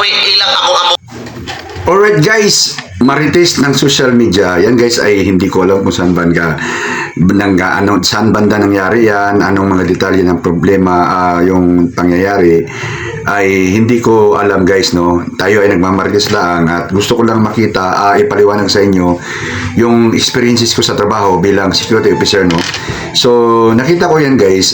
umuwi ilang amo-amo. Alright guys, marites ng social media. Yan guys ay hindi ko alam kung saan saan banda nangyari yan, anong mga detalye ng problema yung pangyayari ay hindi ko alam guys, no. Tayo ay nagmamarites lang at gusto ko lang makita, ipaliwanag sa inyo yung experiences ko sa trabaho bilang security officer, no. So nakita ko yan guys,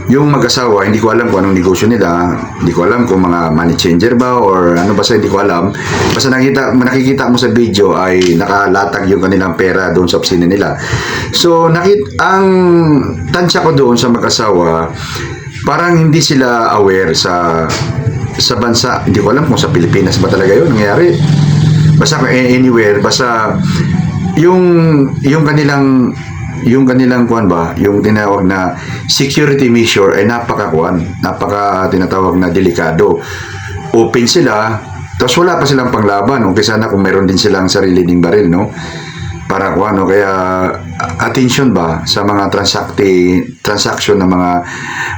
yung mag-asawa, hindi ko alam kung anong negosyo nila, hindi ko alam kung mga money changer ba or ano, basta hindi ko alam. Basta nakikita mo sa video ay nakalatag yung kanilang pera doon sa opisina nila. So ang tansya ko doon sa mag-asawa, parang hindi sila aware sa bansa. Hindi ko alam kung sa Pilipinas ba talaga yun nangyari. Basta anywhere, basta yung kanilang kuan ba, yung tinawag na security measure ay napaka tinatawag na delikado. Open sila, tapos wala pa silang panglaban. Okay sana kung meron din silang sarili ding baril, no? Para kuan, no? Kaya attention ba sa mga transaction ng mga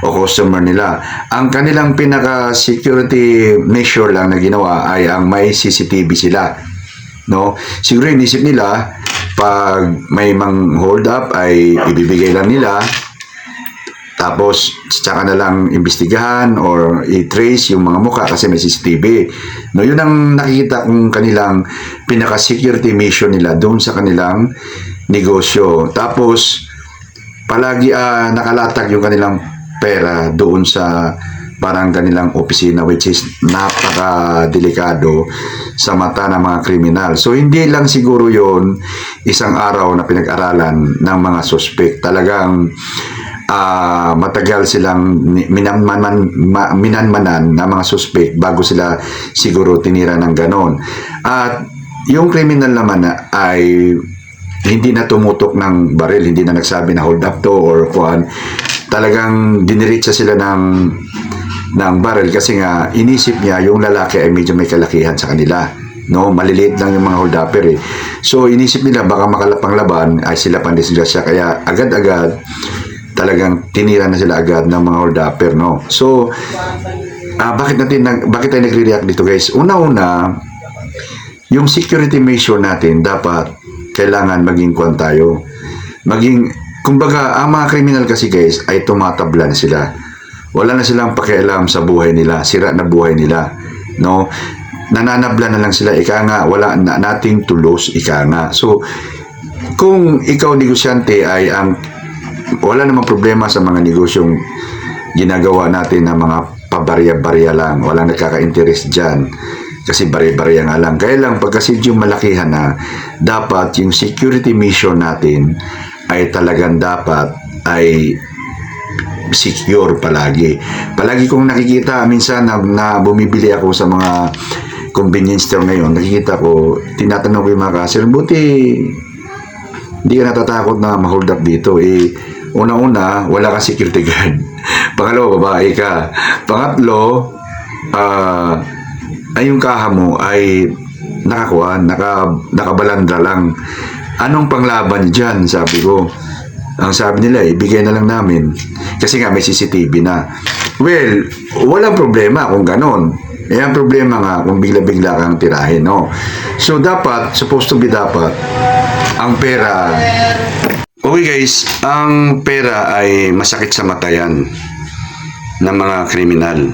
customer nila. Ang kanilang pinaka security measure lang na ginawa ay ang may CCTV sila, no? Siguro inisip nila pag may mang hold up ay ibibigay lang nila, tapos tsaka na lang imbestigahan or i-trace yung mga mukha kasi may CCTV, no. Yun ang nakikita kong kanilang pinaka security mission nila doon sa kanilang negosyo. Tapos palagi nakalatag yung kanilang pera doon sa parang kanilang opisina, which is napaka-delikado sa mata ng mga kriminal. So hindi lang siguro yon isang araw na pinag-aralan ng mga suspect. Talagang matagal silang minanmanan ng mga suspect bago sila siguro tinira ng ganon. At yung criminal naman ay hindi na tumutok ng baril, hindi na nagsabi na hold up to or kuan. Talagang diniritsa sila ng baril kasi nga inisip niya yung lalaki ay medyo may kalakihan sa kanila, no. Maliliit lang yung mga hold-upper eh. So inisip nila baka makalapang laban ay sila pandisgrasya, kaya agad-agad talagang tinira na sila agad ng mga hold-upper, no. So bakit tayo nagre-react dito guys? Una-una, yung security measure natin dapat kailangan maging kuwan tayo. Kumbaga ang mga kriminal kasi guys ay tumatabla na sila. Wala na silang pakialam sa buhay nila, sira na buhay nila, no. Nananabla na lang sila, ika nga, wala na nating to lose, ika nga. So kung ikaw negosyante ay wala namang problema sa mga negosyong ginagawa natin na mga pabarya-barya lang, walang nagkaka-interest dyan kasi barya-barya nga lang. Kaya lang pagkasidyo malakihan na, dapat yung security mission natin ay talagang dapat ay secure palagi. Palagi kong nakikita, minsan na bumibili ako sa mga convenience store ngayon, nakikita ko, tinatanong ko yung mga cashier, buti hindi ka natatakot na ma-hold up dito. Una-una, wala kang security guard. Pangalawa, babae ka. Pangatlo, ay yung kaha mo ay nakabalandra lang. Anong panglaban dyan, sabi ko. Ang sabi nila, ibigay na lang namin. Kasi nga may CCTV na. Well, walang problema kung ganon. Ang problema nga kung bigla-bigla kang tirahin, no? So, supposed to be ang pera. Okay guys, ang pera ay masakit sa mata yan ng mga kriminal.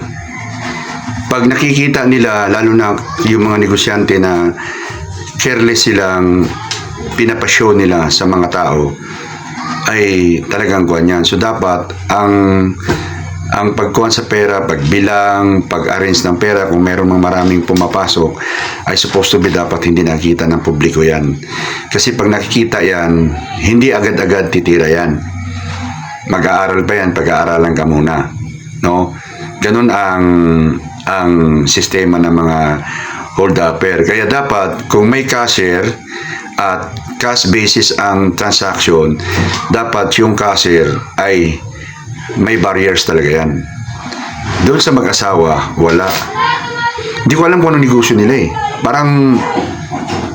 Pag nakikita nila, lalo na yung mga negosyante na careless silang pinapashow nila sa mga tao, ay talagang kuwan yan. So dapat ang pagkuhan sa pera, pagbilang, pag-arrange ng pera, kung meron mga maraming pumapasok, ay supposed to be dapat hindi nakikita ng publiko yan. Kasi pag nakikita yan, hindi agad-agad titira yan. Mag-aaral pa yan, pag-aaralan ka muna, no? Ganun ang sistema ng mga hold-upper. Kaya dapat kung may cashier at cash basis ang transaction, dapat yung cashier ay may barriers talaga yan. Doon sa mag-asawa, wala. Hindi ko alam kung anong negosyo nila eh. Parang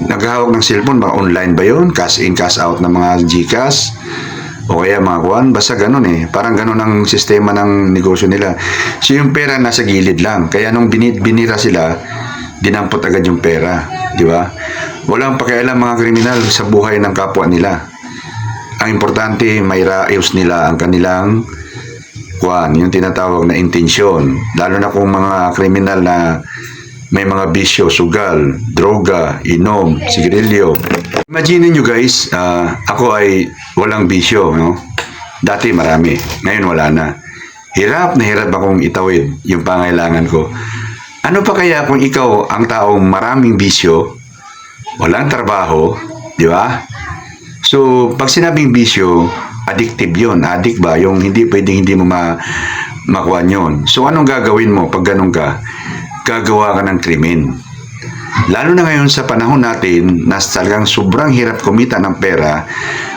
naghahawak ng cellphone, baka online ba yun? Cash in, cash out ng mga GCash. O kaya mga kuwan, basta ganun eh. Parang ganun ang sistema ng negosyo nila. So yung pera nasa gilid lang. Kaya nung binira sila, dinampot agad yung pera. Di ba? Walang pakialam mga kriminal sa buhay ng kapwa nila. Ang importante, may raayos nila ang kanilang kuwan, yung tinatawag na intensyon. Lalo na kung mga kriminal na may mga bisyo, sugal, droga, inom, sigarilyo. Imagine nyo guys, ako ay walang bisyo, no? Dati marami, ngayon wala na. Hirap na hirap akong itawid yung pangailangan ko. Ano pa kaya kung ikaw ang taong maraming bisyo, walang trabaho, di ba? So, pag sinabing bisyo, addictive yun. Addict ba? Yung hindi mo makuha yun. So, anong gagawin mo pag ganun ka? Gagawa ka ng krimen. Lalo na ngayon sa panahon natin na talagang sobrang hirap kumita ng pera,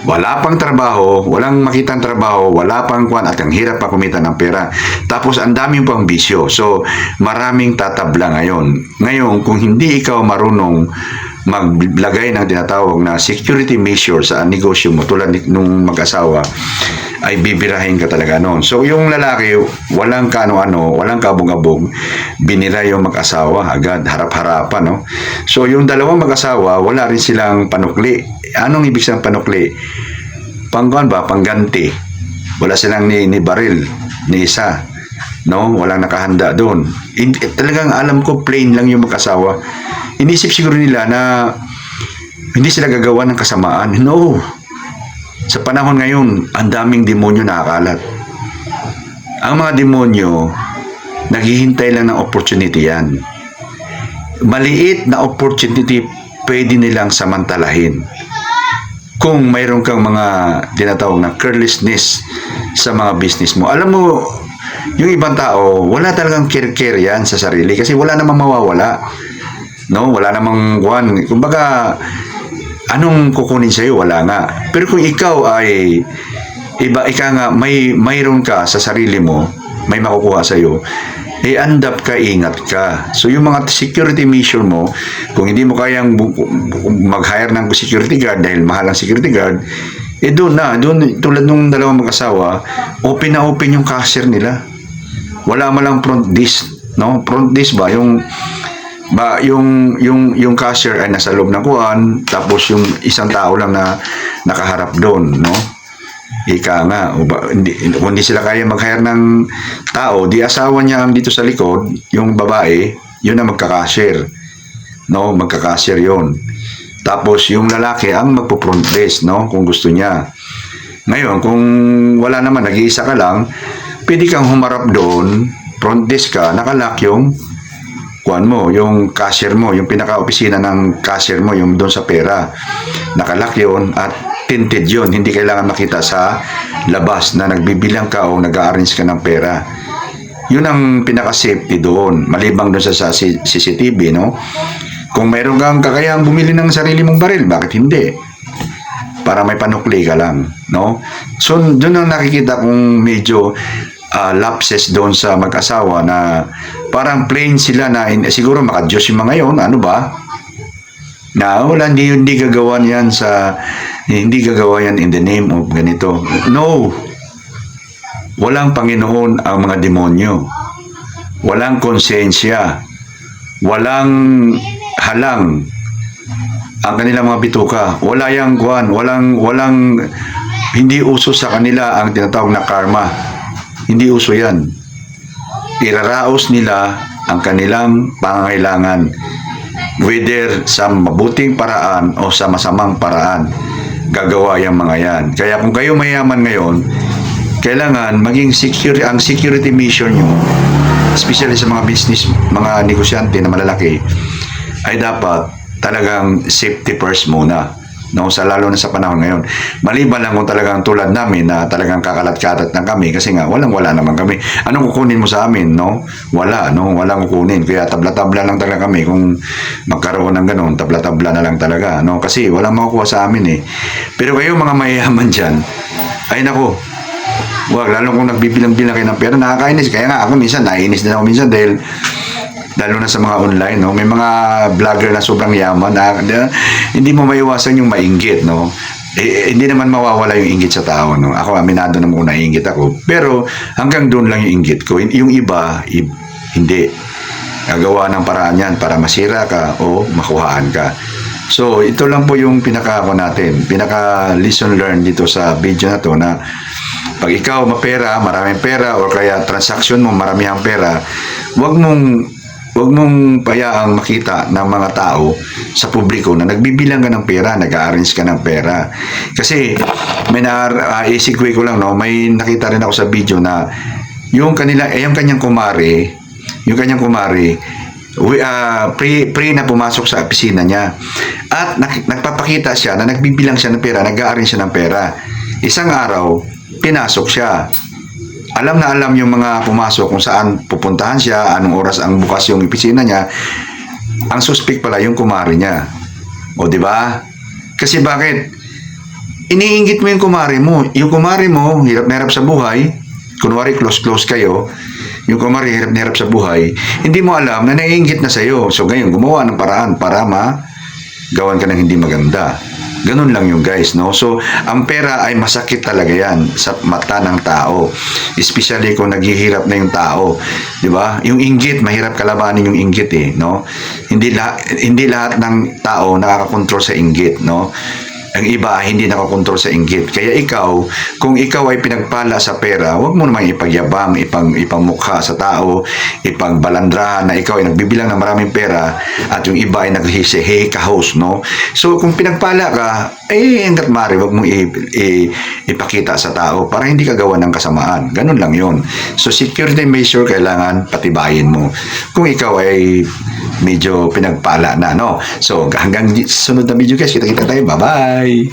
wala pang trabaho, walang makitang trabaho, wala pang kwan at ang hirap pa kumita ng pera. Tapos ang daming pang bisyo. So maraming tatabla ngayon. Ngayon, kung hindi ikaw marunong maglagay ng tinatawag na security measure sa negosyo mo tulad nung mag-asawa, ay bibirahin ka talaga noon. So yung lalaki, walang kano-ano, walang kabog-abog, binira yung mag-asawa agad, harap-harapan, no? So yung dalawang mag-asawa, wala rin silang panukli. Anong ibig sabihin panukli? Pangkuan ba? Pangganti. Wala silang ni baril, ni isa. No? Walang nakahanda doon. Talagang alam ko, plain lang yung mag-asawa. Inisip siguro nila na hindi sila gagawa ng kasamaan. No. Sa panahon ngayon, ang daming demonyo nakakalat. Ang mga demonyo, naghihintay lang ng opportunity yan. Maliit na opportunity, pwede nilang samantalahin. Kung mayroon kang mga tinatawag na carelessness sa mga business mo. Alam mo, yung ibang tao, wala talagang care yan sa sarili kasi wala namang mawawala. No? Wala namang one. Kumbaga, anong kukunin sa'yo? Wala nga. Pero kung ikaw ay ika nga, mayroon ka sa sarili mo, may makukuha sa'yo, andap ka, ingat ka. So yung mga security measure mo, kung hindi mo kayang mag-hire ng security guard dahil mahal ang security guard, doon tulad nung dalawang mag-asawa, open na open yung cashier nila. Wala malang front desk, no? Front desk ba yung cashier ay nasa loob ng kuwan, tapos yung isang tao lang na nakaharap doon, no? Ika nga, kung di sila kaya mag-hire ng tao, di asawa niya dito sa likod, yung babae, yun ang magka-cashier, no? Magka-cashier yun. Tapos yung lalaki ang magpo-front desk, no? Kung gusto niya. Ngayon, kung wala naman, nag-iisa ka lang, pwede kang humarap doon, front desk ka, nakalock yung kuan mo, yung cashier mo, yung pinaka-opisina ng cashier mo, yung doon sa pera. Nakalock yun at tinted yun. Hindi kailangan makita sa labas na nagbibilang ka o nag-a-arrange ka ng pera. Yun ang pinaka-safety doon. Malibang doon sa CCTV, no? Kung mayroon kang kakayahang bumili ng sarili mong baril, bakit hindi? Para may panukli ka lang, no? So, doon ang nakikita kong medyo lapses doon sa mag-asawa na parang plain sila na siguro maka-Diyos yung mga yun, ano ba? Na wala, hindi gagawa yan in the name of ganito. No. Walang Panginoon ang mga demonyo. Walang konsensya. Walang halang ang kanilang mga bituka. Wala yang kuan, walang hindi uso sa kanila ang tinatawag na karma. Hindi uso yan. Iraraos nila ang kanilang pangangailangan, whether sa mabuting paraan o sa masamang paraan, gagawa yung mga yan. Kaya kung kayo mayaman ngayon, kailangan maging ang security mission nyo, especially sa mga business, mga negosyante na malalaki, ay dapat talagang safety first muna. No, lalo na sa panahon ngayon. Maliban lang kung talagang tulad namin na talagang kakalat-kalat lang kami kasi nga wala naman kami. Anong kukunin mo sa amin, no? Wala, no? Walang kukunin. Kaya tabla-tabla lang talaga kami kung magkaroon ng ganun, tabla-tabla na lang talaga, no? Kasi walang makukuha sa amin eh. Pero kayo mga mayayaman diyan, ay nako. Wag, lalo kung nagbibilang-bilang kayo ng pera, nakakainis. Kaya nga ako minsan, naiinis din ako minsan dahil lalo na sa mga online, no? May mga vlogger na sobrang yaman na hindi mo maiwasan yung mainggit, no? hindi naman mawawala yung inggit sa tao, no? Ako, aminado naman kung naiinggit ako. Pero, hanggang doon lang yung inggit ko. Yung iba, hindi. Gagawa ng paraan yan para masira ka o makuhaan ka. So, ito lang po yung pinaka natin, pinaka lesson learned dito sa video na to, na pag ikaw mapera, maraming pera, o kaya transaction mo maramihang pera, wag mong payaang makita ng mga tao sa publiko na nagbibilang ka ng pera, nag-arrange ka ng pera. Kasi may isikwe ko lang, no, may nakita rin ako sa video na yung kanyang kumare, pre na pumasok sa opisina niya. At nagpapakita siya na nagbibilang siya ng pera, nag-arrange siya ng pera. Isang araw, pinasok siya. Alam na alam yung mga pumasok kung saan pupuntahan siya, anong oras ang bukas yung opisina niya. Ang suspect pala yung kumare niya. O, di ba? Kasi bakit? Iniinggit mo yung kumare mo. Yung kumare mo, hirap na hirap sa buhay. Kunwari, close kayo. Yung kumare, hirap na hirap sa buhay. Hindi mo alam na naiinggit na sa'yo. So, ngayon, gumawa ng paraan para gawan ka ng hindi maganda. Ganun lang yung guys, no? So, ang pera ay masakit talaga yan sa mata ng tao. Especially kung naghihirap na yung tao. Di ba? Yung inggit, mahirap kalabanin yung inggit eh, no? Hindi lahat ng tao nakakakontrol sa inggit, no? Ang iba ay hindi nakakontrol sa inggit. Kaya ikaw, kung ikaw ay pinagpala sa pera, huwag mo naman ipagyabang, ipamukha sa tao, ipagbalandrahan na ikaw ay nagbibilang ng maraming pera at yung iba ay naghihisi, ka-host, no? So, kung pinagpala ka, hanggat maaari, huwag mong ipakita sa tao para hindi ka gawa ng kasamaan. Ganun lang yun. So, security measure kailangan patibayin mo. Kung ikaw ay medyo pinagpala na, no? So, hanggang sunod na video guys, kita-kita tayo. Bye-bye!